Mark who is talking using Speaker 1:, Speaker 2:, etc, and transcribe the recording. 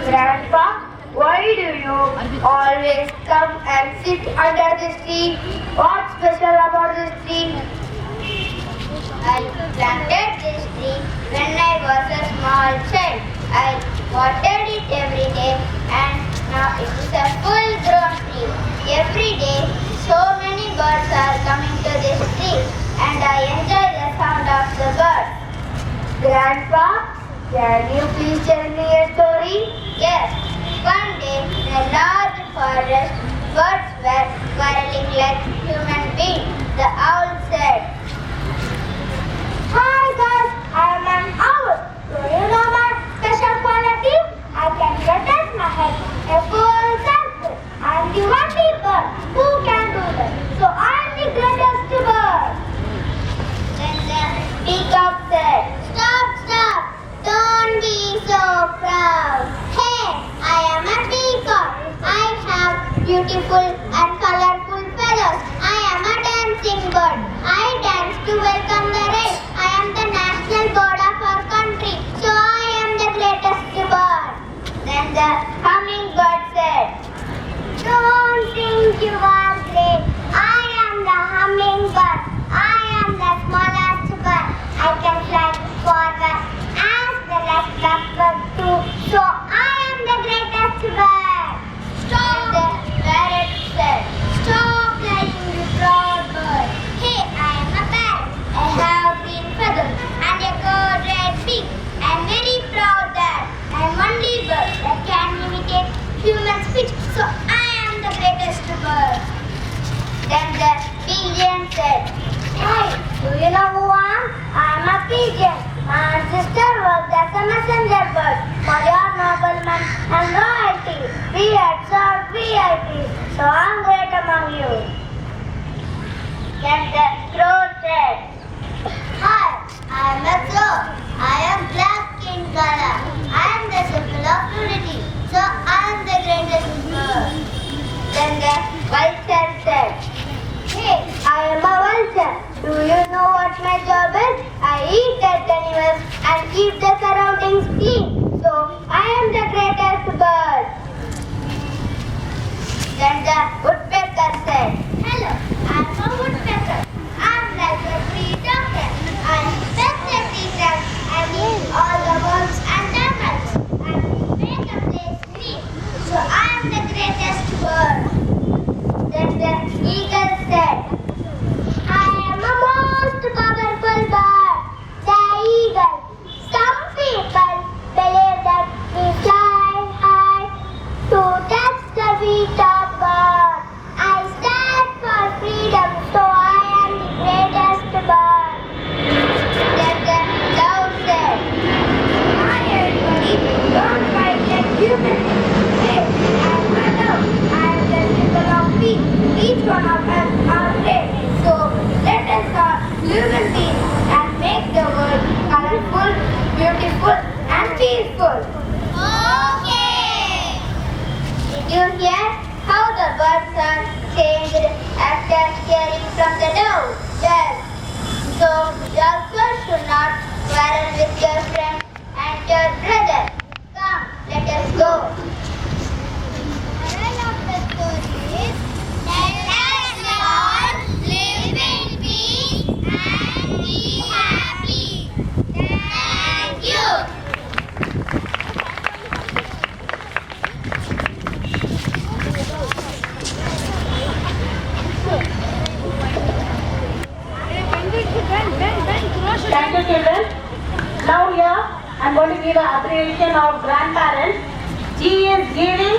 Speaker 1: Grandpa, why do you always come and sit under this tree? What's special about this tree? I planted this tree when I was a small child. I watered it every day and now it is a full grown tree. Every day so many birds are coming to this tree and I enjoy the sound of the birds. Grandpa, can you please tell me a story? Yes. One day in a large forest, birds were quarreling like human beings. The owl said, "Hi guys, I am an owl. Do you know my special quality? I can rotate my head a full circle. I am the only bird who can do that. So I am the greatest bird." Then the peacock said, "Stop, stop. Don't be so proud. Hey, I am a peacock. I have beautiful and colorful feathers. I am a dancing bird. I dance to welcome the rain. I am the national bird of our country. So I am the greatest bird." Then the hummingbird said, "Don't think you are great. I am the hummingbird. I am the smallest bird. I can fly forward as the rest of birds do. So I am the greatest bird." Stop! The parrot said, "Stop flying, you proud bird. Hey, I am a parrot. I have green feathers and a gold red beak. I am very proud that I am only bird that can imitate human speech. So I am the greatest bird." Then the pigeon said, "Hey, do you know who I am? I am a pigeon. My ancestor worked as a messenger bird for your noblemen and royalty. We had served VIPs, so I am great among you." Then the crow said, "Hi, I am a crow. I am black in color. I am the symbol of unity, so I am the greatest bird." Then the vulture said, "Hey, I am a vulture. Do you know what my job is? I eat dead animals and keep the surroundings clean. So I am the greatest bird." Then the woodpecker said, "Hello, I am a woodpecker. I am like a tree doctor. I inspect the tree trunks and eat all the worms and termites and make a place green. So I am the greatest bird." Then the eagle said, "I am a most powerful bird, the eagle. Some people believe that we fly high to touch the feet of God. I stand for freedom, so I am the greatest bird." Then the dove said, "Hi everybody, don't fight like humans. Hey, I am a dove. I am the symbol of peace. Each one of us are great. So let us all live in peace and make the world colorful, beautiful and peaceful." Okay. Did you hear how the birds are changed after hearing from the dove? Yes. So you also should not quarrel with your friend and your brother. Come, let us go. Moral of the story is, let us all live in peace and be happy. Thank you.
Speaker 2: Thank you, children. Now here I am going to give an abbreviation of grandparents. G is giving,